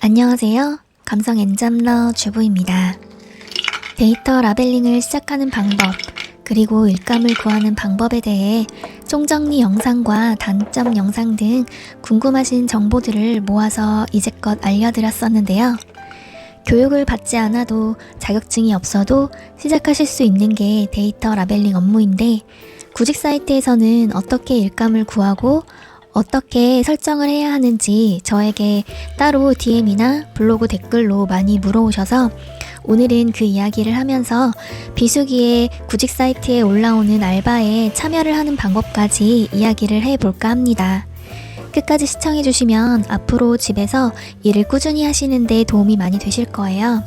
안녕하세요. 감성 엔잡러 주부입니다. 데이터 라벨링을 시작하는 방법, 그리고 일감을 구하는 방법에 대해 총정리 영상과 단점 영상 등 궁금하신 정보들을 모아서 이제껏 알려드렸었는데요. 교육을 받지 않아도 자격증이 없어도 시작하실 수 있는 게 데이터 라벨링 업무인데, 구직 사이트에서는 어떻게 일감을 구하고 어떻게 설정을 해야 하는지 저에게 따로 DM이나 블로그 댓글로 많이 물어오셔서 오늘은 그 이야기를 하면서 비수기에 구직 사이트에 올라오는 알바에 참여를 하는 방법까지 이야기를 해볼까 합니다. 끝까지 시청해주시면 앞으로 집에서 일을 꾸준히 하시는 데 도움이 많이 되실 거예요.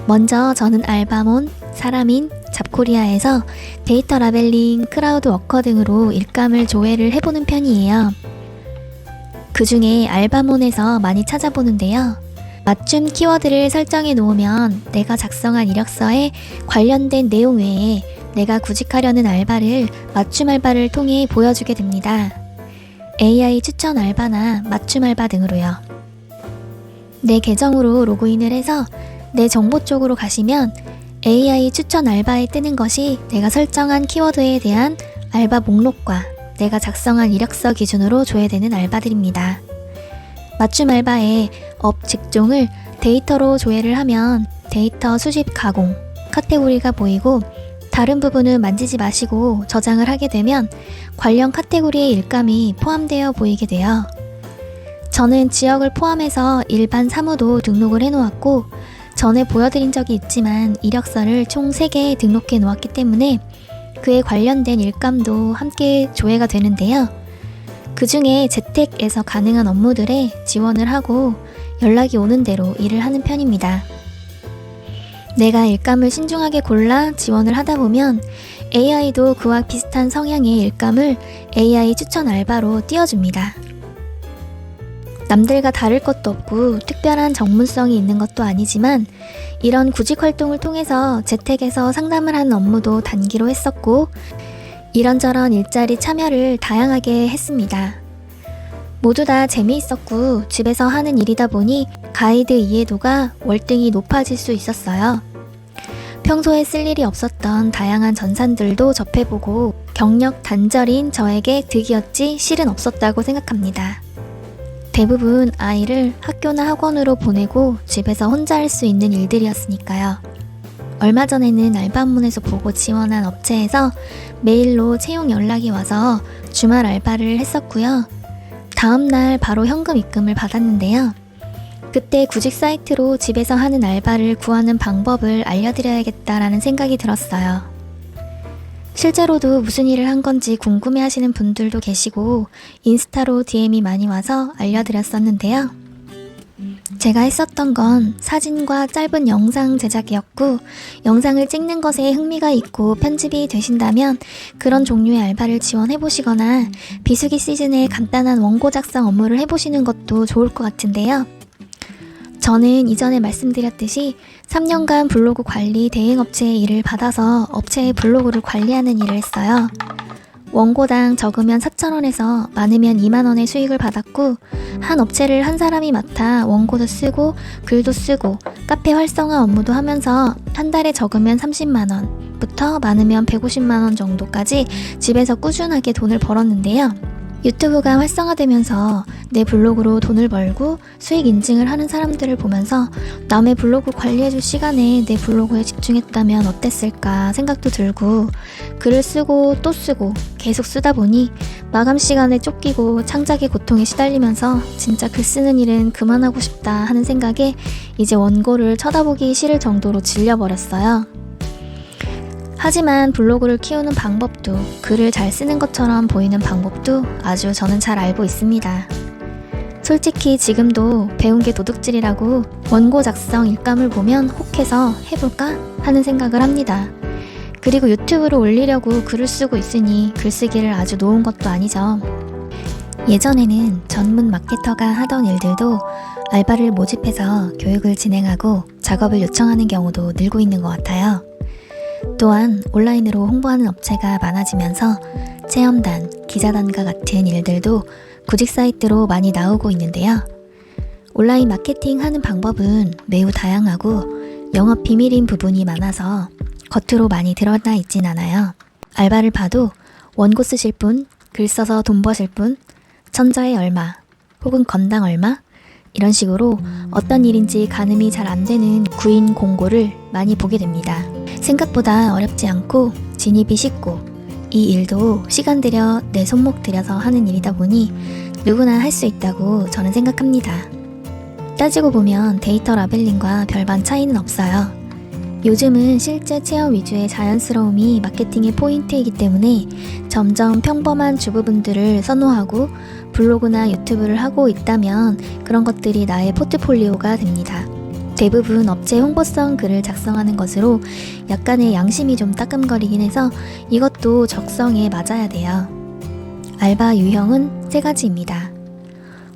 먼저 저는 알바몬, 사람인, 잡코리아에서 데이터 라벨링, 크라우드 워커 등으로 일감을 조회를 해보는 편이에요. 그 중에 알바몬에서 많이 찾아보는데요. 맞춤 키워드를 설정해 놓으면 내가 작성한 이력서에 관련된 내용 외에 내가 구직하려는 알바를 맞춤 알바를 통해 보여주게 됩니다. AI 추천 알바나 맞춤 알바 등으로요. 내 계정으로 로그인을 해서 내 정보 쪽으로 가시면 AI 추천 알바에 뜨는 것이 내가 설정한 키워드에 대한 알바 목록과 내가 작성한 이력서 기준으로 조회되는 알바들입니다. 맞춤 알바의 업 직종을 데이터로 조회를 하면 데이터 수집 가공, 카테고리가 보이고 다른 부분은 만지지 마시고 저장을 하게 되면 관련 카테고리의 일감이 포함되어 보이게 돼요. 저는 지역을 포함해서 일반 사무도 등록을 해놓았고 전에 보여드린 적이 있지만 이력서를 총 3개 등록해 놓았기 때문에 그에 관련된 일감도 함께 조회가 되는데요. 그 중에 재택에서 가능한 업무들에 지원을 하고 연락이 오는 대로 일을 하는 편입니다. 내가 일감을 신중하게 골라 지원을 하다 보면 AI도 그와 비슷한 성향의 일감을 AI 추천 알바로 띄워줍니다. 남들과 다를 것도 없고 특별한 전문성이 있는 것도 아니지만 이런 구직 활동을 통해서 재택에서 상담을 하는 업무도 단기로 했었고 이런저런 일자리 참여를 다양하게 했습니다. 모두 다 재미있었고 집에서 하는 일이다 보니 가이드 이해도가 월등히 높아질 수 있었어요. 평소에 쓸 일이 없었던 다양한 전산들도 접해보고 경력 단절인 저에게 득이었지 실은 없었다고 생각합니다. 대부분 아이를 학교나 학원으로 보내고 집에서 혼자 할 수 있는 일들이었으니까요. 얼마 전에는 알바문에서 보고 지원한 업체에서 메일로 채용 연락이 와서 주말 알바를 했었고요. 다음날 바로 현금 입금을 받았는데요. 그때 구직 사이트로 집에서 하는 알바를 구하는 방법을 알려드려야겠다라는 생각이 들었어요. 실제로도 무슨 일을 한 건지 궁금해 하시는 분들도 계시고 인스타로 DM이 많이 와서 알려드렸었는데요. 제가 했었던 건 사진과 짧은 영상 제작이었고 영상을 찍는 것에 흥미가 있고 편집이 되신다면 그런 종류의 알바를 지원해보시거나 비수기 시즌에 간단한 원고 작성 업무를 해보시는 것도 좋을 것 같은데요. 저는 이전에 말씀드렸듯이 3년간 블로그 관리 대행업체의 일을 받아서 업체의 블로그를 관리하는 일을 했어요. 원고당 적으면 4,000원에서 많으면 2만원의 수익을 받았고 한 업체를 한 사람이 맡아 원고도 쓰고 글도 쓰고 카페 활성화 업무도 하면서 한 달에 적으면 30만원부터 많으면 150만원 정도까지 집에서 꾸준하게 돈을 벌었는데요. 유튜브가 활성화되면서 내 블로그로 돈을 벌고 수익 인증을 하는 사람들을 보면서 남의 블로그 관리해줄 시간에 내 블로그에 집중했다면 어땠을까 생각도 들고 글을 쓰고 또 쓰고 계속 쓰다 보니 마감 시간에 쫓기고 창작의 고통에 시달리면서 진짜 글 쓰는 일은 그만하고 싶다 하는 생각에 이제 원고를 쳐다보기 싫을 정도로 질려버렸어요. 하지만 블로그를 키우는 방법도 글을 잘 쓰는 것처럼 보이는 방법도 아주 저는 잘 알고 있습니다. 솔직히 지금도 배운 게 도둑질이라고 원고 작성 일감을 보면 혹해서 해볼까 하는 생각을 합니다. 그리고 유튜브로 올리려고 글을 쓰고 있으니 글쓰기를 아주 놓은 것도 아니죠. 예전에는 전문 마케터가 하던 일들도 알바를 모집해서 교육을 진행하고 작업을 요청하는 경우도 늘고 있는 것 같아요. 또한 온라인으로 홍보하는 업체가 많아지면서 체험단, 기자단과 같은 일들도 구직 사이트로 많이 나오고 있는데요. 온라인 마케팅 하는 방법은 매우 다양하고 영업 비밀인 부분이 많아서 겉으로 많이 드러나 있진 않아요. 알바를 봐도 원고 쓰실 분, 글 써서 돈 버실 분, 천자에 얼마, 혹은 건당 얼마? 이런 식으로 어떤 일인지 가늠이 잘 안 되는 구인 공고를 많이 보게 됩니다. 생각보다 어렵지 않고 진입이 쉽고 이 일도 시간 들여 내 손목 들여서 하는 일이다 보니 누구나 할 수 있다고 저는 생각합니다. 따지고 보면 데이터 라벨링과 별반 차이는 없어요. 요즘은 실제 체험 위주의 자연스러움이 마케팅의 포인트이기 때문에 점점 평범한 주부분들을 선호하고 블로그나 유튜브를 하고 있다면 그런 것들이 나의 포트폴리오가 됩니다. 대부분 업체 홍보성 글을 작성하는 것으로 약간의 양심이 좀 따끔거리긴 해서 이것도 적성에 맞아야 돼요. 알바 유형은 3가지입니다.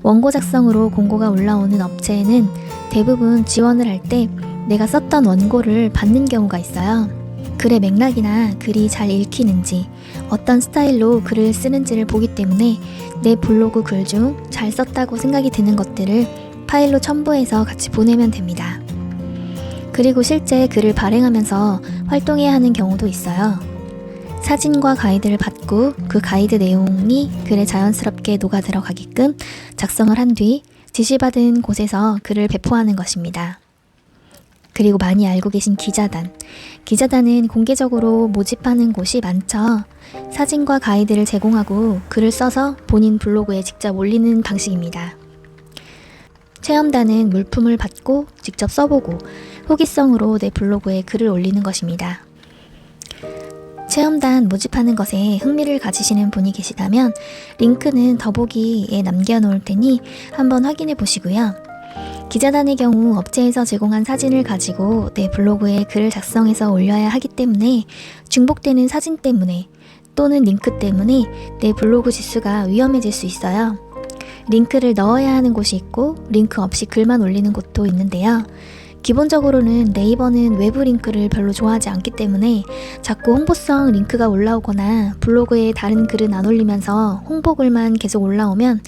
원고 작성으로 공고가 올라오는 업체에는 대부분 지원을 할 때 내가 썼던 원고를 받는 경우가 있어요. 글의 맥락이나 글이 잘 읽히는지, 어떤 스타일로 글을 쓰는지를 보기 때문에 내 블로그 글 중 잘 썼다고 생각이 드는 것들을 파일로 첨부해서 같이 보내면 됩니다. 그리고 실제 글을 발행하면서 활동해야 하는 경우도 있어요. 사진과 가이드를 받고 그 가이드 내용이 글에 자연스럽게 녹아 들어가게끔 작성을 한 뒤 지시받은 곳에서 글을 배포하는 것입니다. 그리고 많이 알고 계신 기자단. 기자단은 공개적으로 모집하는 곳이 많죠. 사진과 가이드를 제공하고 글을 써서 본인 블로그에 직접 올리는 방식입니다. 체험단은 물품을 받고 직접 써보고 후기성으로 내 블로그에 글을 올리는 것입니다. 체험단 모집하는 것에 흥미를 가지시는 분이 계시다면 링크는 더보기에 남겨놓을 테니 한번 확인해 보시고요. 기자단의 경우 업체에서 제공한 사진을 가지고 내 블로그에 글을 작성해서 올려야 하기 때문에 중복되는 사진 때문에 또는 링크 때문에 내 블로그 지수가 위험해질 수 있어요. 링크를 넣어야 하는 곳이 있고 링크 없이 글만 올리는 곳도 있는데요. 기본적으로는 네이버는 외부 링크를 별로 좋아하지 않기 때문에 자꾸 홍보성 링크가 올라오거나 블로그에 다른 글은 안 올리면서 홍보글만 계속 올라오면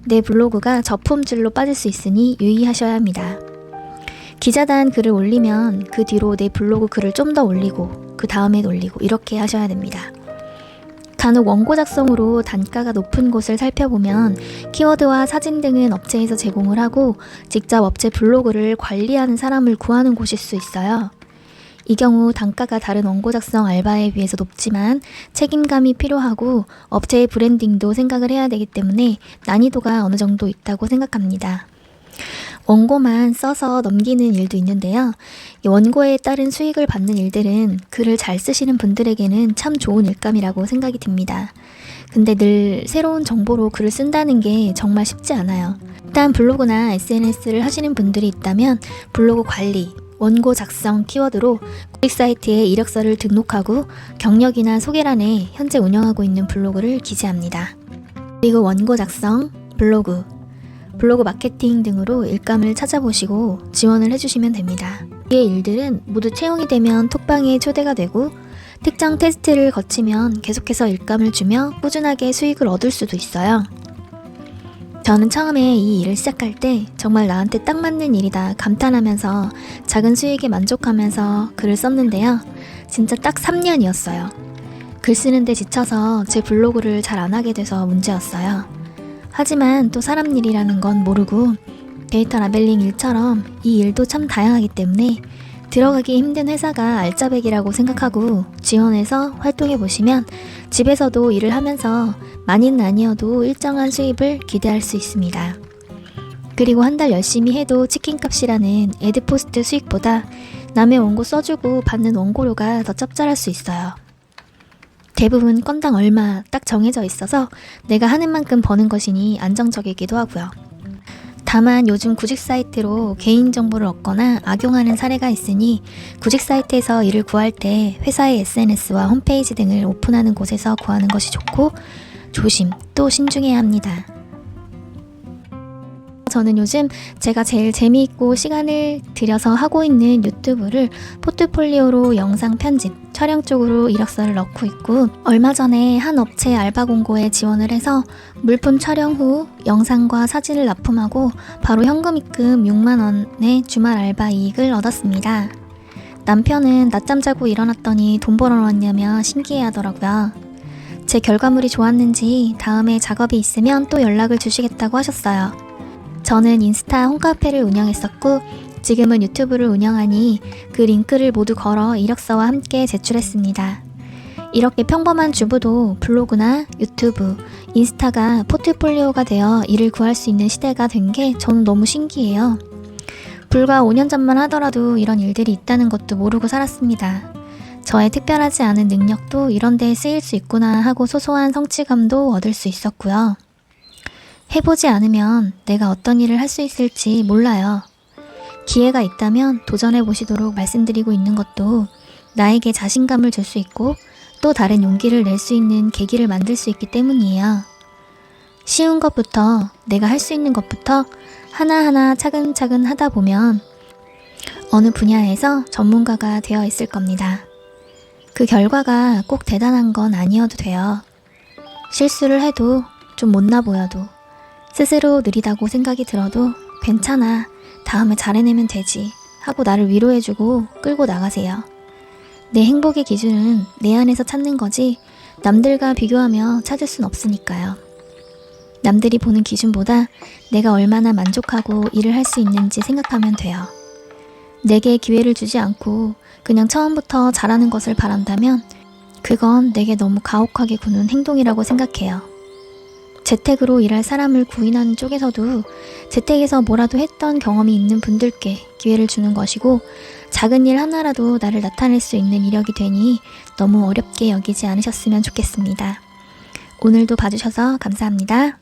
내 블로그가 저품질로 빠질 수 있으니 유의하셔야 합니다. 기자단 글을 올리면 그 뒤로 내 블로그 글을 좀 더 올리고 그 다음에 올리고 이렇게 하셔야 됩니다. 간혹 원고 작성으로 단가가 높은 곳을 살펴보면 키워드와 사진 등은 업체에서 제공을 하고 직접 업체 블로그를 관리하는 사람을 구하는 곳일 수 있어요. 이 경우 단가가 다른 원고 작성 알바에 비해서 높지만 책임감이 필요하고 업체의 브랜딩도 생각을 해야 되기 때문에 난이도가 어느 정도 있다고 생각합니다. 원고만 써서 넘기는 일도 있는데요. 이 원고에 따른 수익을 받는 일들은 글을 잘 쓰시는 분들에게는 참 좋은 일감이라고 생각이 듭니다. 근데 늘 새로운 정보로 글을 쓴다는 게 정말 쉽지 않아요. 일단 블로그나 SNS를 하시는 분들이 있다면 블로그 관리, 원고 작성 키워드로 구직 사이트에 이력서를 등록하고 경력이나 소개란에 현재 운영하고 있는 블로그를 기재합니다. 그리고 원고 작성, 블로그 마케팅 등으로 일감을 찾아보시고 지원을 해주시면 됩니다. 이 일들은 모두 채용이 되면 톡방에 초대가 되고 특정 테스트를 거치면 계속해서 일감을 주며 꾸준하게 수익을 얻을 수도 있어요. 저는 처음에 이 일을 시작할 때 정말 나한테 딱 맞는 일이다 감탄하면서 작은 수익에 만족하면서 글을 썼는데요. 진짜 딱 3년이었어요. 글 쓰는데 지쳐서 제 블로그를 잘 안 하게 돼서 문제였어요. 하지만 또 사람 일이라는 건 모르고 데이터 라벨링 일처럼 이 일도 참 다양하기 때문에 들어가기 힘든 회사가 알짜배기라고 생각하고 지원해서 활동해 보시면 집에서도 일을 하면서 많이는 아니어도 일정한 수입을 기대할 수 있습니다. 그리고 한 달 열심히 해도 치킨값이라는 애드포스트 수익보다 남의 원고 써주고 받는 원고료가 더 짭짤할 수 있어요. 대부분 건당 얼마 딱 정해져 있어서 내가 하는 만큼 버는 것이니 안정적이기도 하고요. 다만 요즘 구직 사이트로 개인정보를 얻거나 악용하는 사례가 있으니 구직 사이트에서 일을 구할 때 회사의 SNS와 홈페이지 등을 오픈하는 곳에서 구하는 것이 좋고 조심 또 신중해야 합니다. 저는 요즘 제가 제일 재미있고 시간을 들여서 하고 있는 유튜브를 포트폴리오로 영상 편집, 촬영 쪽으로 이력서를 넣고 있고, 얼마 전에 한 업체 알바 공고에 지원을 해서 물품 촬영 후 영상과 사진을 납품하고 바로 현금 입금 6만 원의 주말 알바 이익을 얻었습니다. 남편은 낮잠 자고 일어났더니 돈 벌어왔냐며 신기해하더라고요. 제 결과물이 좋았는지 다음에 작업이 있으면 또 연락을 주시겠다고 하셨어요. 저는 인스타 홈카페를 운영했었고 지금은 유튜브를 운영하니 그 링크를 모두 걸어 이력서와 함께 제출했습니다. 이렇게 평범한 주부도 블로그나 유튜브, 인스타가 포트폴리오가 되어 일을 구할 수 있는 시대가 된 게 저는 너무 신기해요. 불과 5년 전만 하더라도 이런 일들이 있다는 것도 모르고 살았습니다. 저의 특별하지 않은 능력도 이런 데에 쓰일 수 있구나 하고 소소한 성취감도 얻을 수 있었고요. 해보지 않으면 내가 어떤 일을 할 수 있을지 몰라요. 기회가 있다면 도전해보시도록 말씀드리고 있는 것도 나에게 자신감을 줄 수 있고 또 다른 용기를 낼 수 있는 계기를 만들 수 있기 때문이에요. 쉬운 것부터, 내가 할 수 있는 것부터 하나하나 차근차근 하다 보면 어느 분야에서 전문가가 되어 있을 겁니다. 그 결과가 꼭 대단한 건 아니어도 돼요. 실수를 해도 좀 못나 보여도 스스로 느리다고 생각이 들어도 괜찮아, 다음에 잘해내면 되지 하고 나를 위로해주고 끌고 나가세요. 내 행복의 기준은 내 안에서 찾는 거지 남들과 비교하며 찾을 순 없으니까요. 남들이 보는 기준보다 내가 얼마나 만족하고 일을 할 수 있는지 생각하면 돼요. 내게 기회를 주지 않고 그냥 처음부터 잘하는 것을 바란다면 그건 내게 너무 가혹하게 구는 행동이라고 생각해요. 재택으로 일할 사람을 구인하는 쪽에서도 재택에서 뭐라도 했던 경험이 있는 분들께 기회를 주는 것이고, 작은 일 하나라도 나를 나타낼 수 있는 이력이 되니 너무 어렵게 여기지 않으셨으면 좋겠습니다. 오늘도 봐주셔서 감사합니다.